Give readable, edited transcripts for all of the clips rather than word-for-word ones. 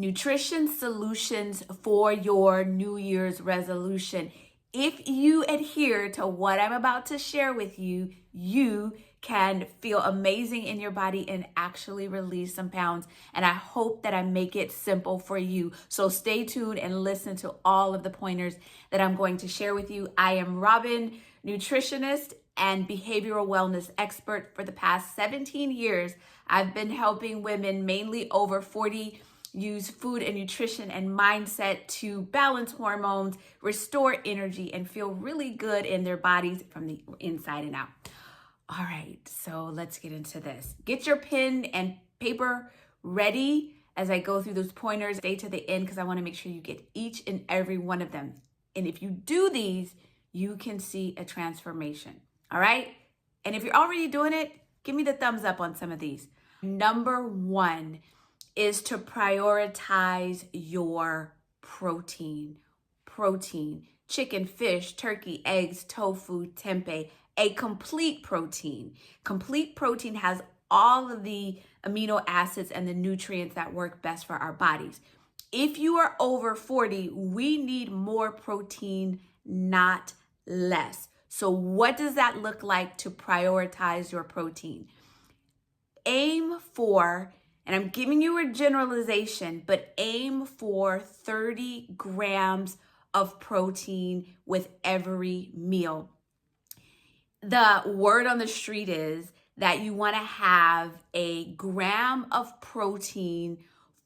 nutrition solutions for your New Year's resolution. If you adhere to what I'm about to share with you, you can feel amazing in your body and actually release some pounds. And I hope that I make it simple for you. So stay tuned and listen to all of the pointers that I'm going to share with you. I am Robin-Nutritionist and behavioral wellness expert. For the past 17 years, I've been helping women, mainly over 40, use food and nutrition and mindset to balance hormones, restore energy, and feel really good in their bodies from the inside and out. All right, so let's get into this. Get your pen and paper ready as I go through those pointers. Stay to the end because I want to make sure you get each and every one of them. And if you do these, you can see a transformation. All right? And if you're already doing it, give me the thumbs up on some of these. Number one is to prioritize your protein. Protein, chicken, fish, turkey, eggs, tofu, tempeh, a complete protein. Complete protein has all of the amino acids and the nutrients that work best for our bodies. If you are over 40, we need more protein, not less. So what does that look like to prioritize your protein? Aim for, and I'm giving you a generalization, but aim for 30 grams of protein with every meal. The word on the street is that you want to have a gram of protein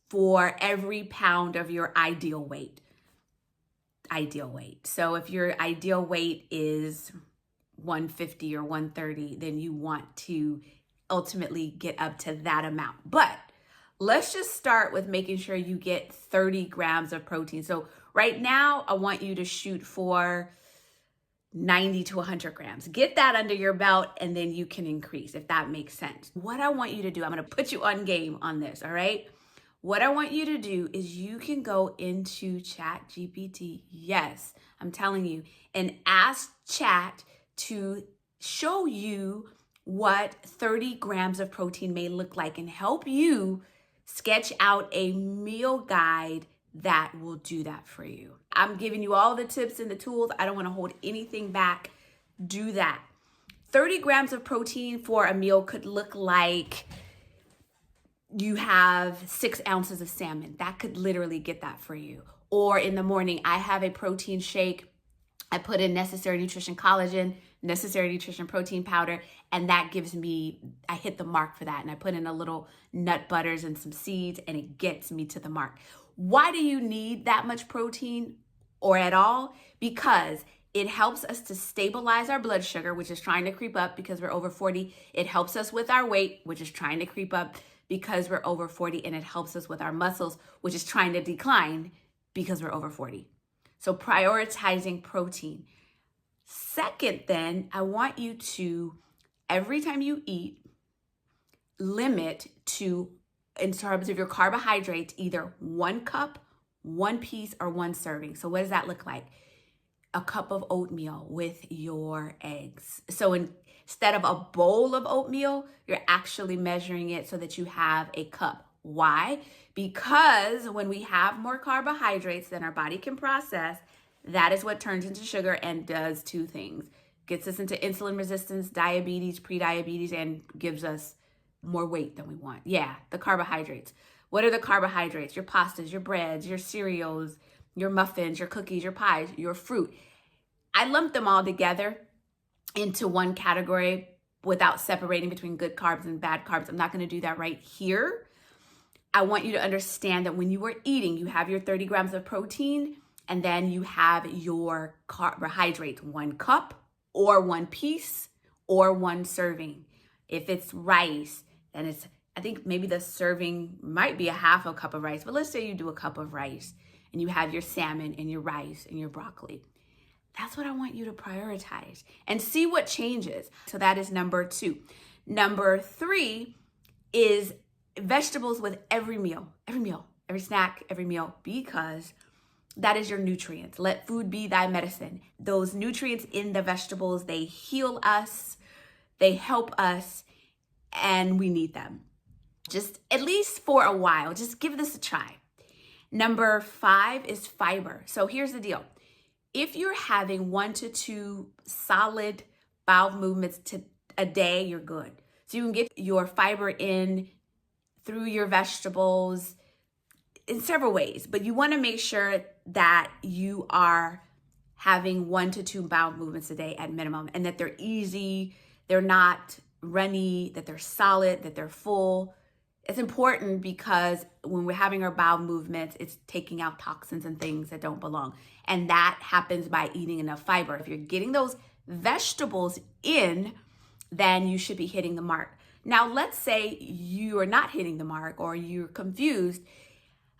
for every pound of your ideal weight. Ideal weight. So if your ideal weight is 150 or 130, then you want to ultimately get up to that amount. But let's just start with making sure you get 30 grams of protein. So right now, I want you to shoot for 90 to 100 grams. Get that under your belt and then you can increase if that makes sense. What I want you to do, I'm going to put you on game on this, all right? What I want you to do is you can go into Chat GPT. Yes, I'm telling you, and ask Chat to show you what 30 grams of protein may look like and help you sketch out a meal guide that will do that for you. I'm giving you all the tips and the tools. I don't want to hold anything back. Do that. 30 grams of protein for a meal could look like you have 6 ounces of salmon. That could literally get that for you. Or in the morning, I have a protein shake. I put in necessary nutrition collagen, necessary nutrition protein powder, and that gives me, I hit the mark for that. And I put in a little nut butters and some seeds, and it gets me to the mark. Why do you need that much protein or at all? Because it helps us to stabilize our blood sugar, which is trying to creep up because we're over 40. It helps us with our weight, which is trying to creep up because we're over 40. And it helps us with our muscles, which is trying to decline because we're over 40. So prioritizing protein. Second, then, I want you to, every time you eat, limit to, in terms of your carbohydrates, either 1 cup, 1 piece, or 1 serving. So what does that look like? A cup of oatmeal with your eggs. So instead of a bowl of oatmeal, you're actually measuring it so that you have a cup. Why? Because when we have more carbohydrates than our body can process, that is what turns into sugar and does 2 things. Gets us into insulin resistance, diabetes, prediabetes, and gives us more weight than we want. Yeah, the carbohydrates. What are the carbohydrates? Your pastas, your breads, your cereals, your muffins, your cookies, your pies, your fruit. I lump them all together into one category without separating between good carbs and bad carbs. I'm not going to do that right here. I want you to understand that when you are eating, you have your 30 grams of protein, and then you have your carbohydrates, 1 cup or 1 piece or 1 serving. If it's rice, then it's, I think maybe the serving might be a half a cup of rice, but let's say you do a cup of rice and you have your salmon and your rice and your broccoli. That's what I want you to prioritize and see what changes. So that is number 2. Number 3 is vegetables with every meal, every snack, every meal, because that is your nutrients. Let food be thy medicine. Those nutrients in the vegetables, they heal us, they help us, and we need them. Just at least for a while, just give this a try. Number 5 is fiber. So here's the deal. If you're having 1 to 2 solid bowel movements a day, you're good. So you can get your fiber in through your vegetables in several ways, but you want to make sure that you are having 1 to 2 bowel movements a day at minimum, and that they're easy, they're not runny, that they're solid, that they're full. It's important because when we're having our bowel movements, it's taking out toxins and things that don't belong. And that happens by eating enough fiber. If you're getting those vegetables in, then you should be hitting the mark. Now, let's say you are not hitting the mark or you're confused.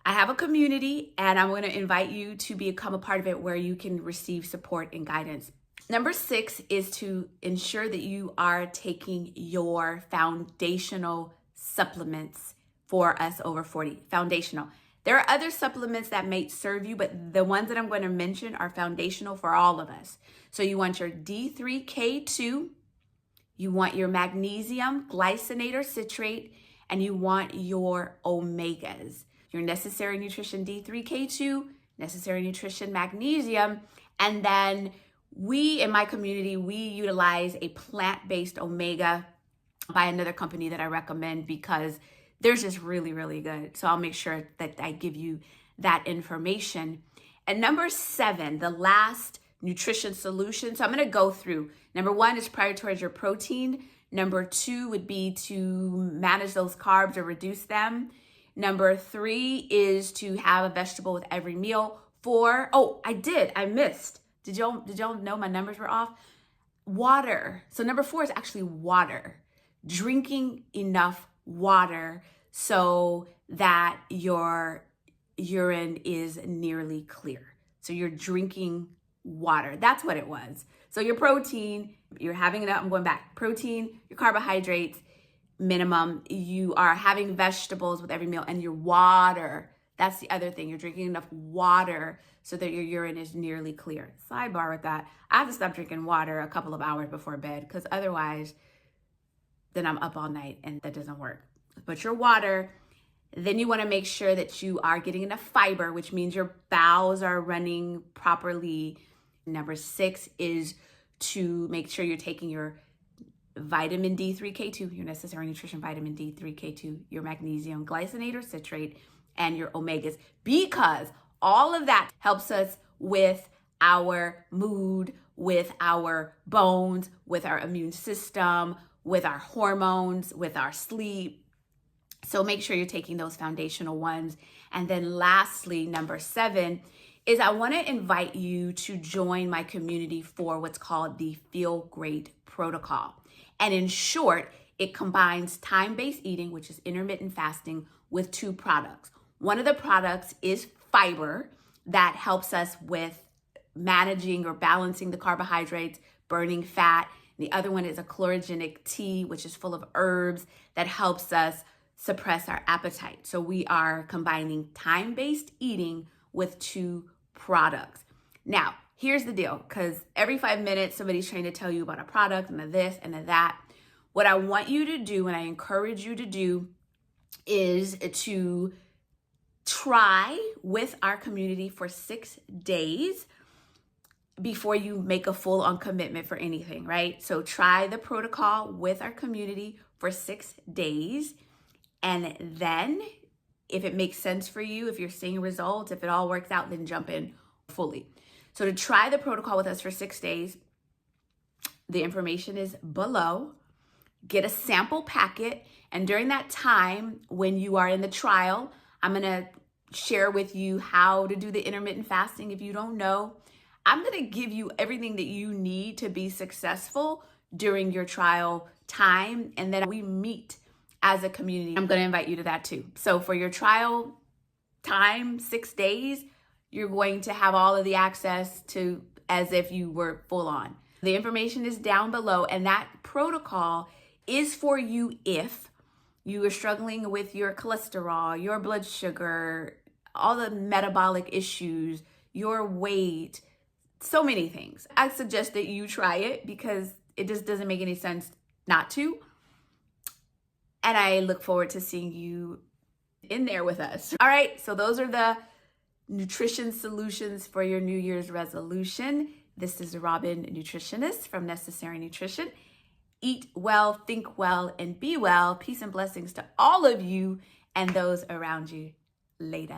I have a community and I'm going to invite you to become a part of it where you can receive support and guidance. Number 6 is to ensure that you are taking your foundational supplements for us over 40. Foundational. There are other supplements that may serve you, but the ones that I'm going to mention are foundational for all of us. So you want your D3K2, you want your magnesium glycinate or citrate, and you want your omegas. Your necessary nutrition D3K2, necessary nutrition magnesium, and then we in my community, we utilize a plant-based omega by another company that I recommend because they're just really, really good. So I'll make sure that I give you that information. And number 7, the last nutrition solution. So I'm going to go through. Number 1 is prioritize your protein. Number 2 would be to manage those carbs or reduce them. Number 3 is to have a vegetable with every meal. 4, I missed. Did y'all know my numbers were off? Water. So number 4 is actually water. Drinking enough water so that your urine is nearly clear. So you're drinking water. That's what it was. So your protein, you're having enough, I'm going back. Protein, your carbohydrates, minimum. You are having vegetables with every meal, and your water. That's the other thing. You're drinking enough water so that your urine is nearly clear. Sidebar with that. I have to stop drinking water a couple of hours before bed because otherwise then I'm up all night and that doesn't work. But your water, then you want to make sure that you are getting enough fiber, which means your bowels are running properly. Number 6 is to make sure you're taking your vitamin D3K2, your necessary nutrition vitamin D3K2, your magnesium glycinate or citrate, and your omegas, because all of that helps us with our mood, with our bones, with our immune system, with our hormones, with our sleep. So make sure you're taking those foundational ones. And then lastly, number 7 is I want to invite you to join my community for what's called the Feel Great Protocol. And in short, it combines time-based eating, which is intermittent fasting, with 2 products. One of the products is fiber that helps us with managing or balancing the carbohydrates, burning fat. The other one is a chlorogenic tea, which is full of herbs that helps us suppress our appetite. So we are combining time-based eating with 2 products. Now, here's the deal, because every 5 minutes, somebody's trying to tell you about a product and a this and a that. What I want you to do, and I encourage you to do, is to try with our community for 6 days before you make a full-on commitment for anything, right? So try the protocol with our community for 6 days. And then if it makes sense for you, if you're seeing results, if it all works out, then jump in fully. So to try the protocol with us for 6 days, the information is below. Get a sample packet. And during that time, when you are in the trial, I'm going to share with you how to do the intermittent fasting. If you don't know, I'm going to give you everything that you need to be successful during your trial time. And then we meet as a community. I'm going to invite you to that too. So for your trial time, 6 days, you're going to have all of the access to as if you were full on. The information is down below, and that protocol is for you if you are struggling with your cholesterol, your blood sugar, all the metabolic issues, your weight, so many things. I suggest that you try it because it just doesn't make any sense not to. And I look forward to seeing you in there with us. All right, so those are the nutrition solutions for your New Year's resolution. This is Robin-Nutritionist from Necessary Nutrition. Eat well, think well, and be well. Peace and blessings to all of you and those around you. Later.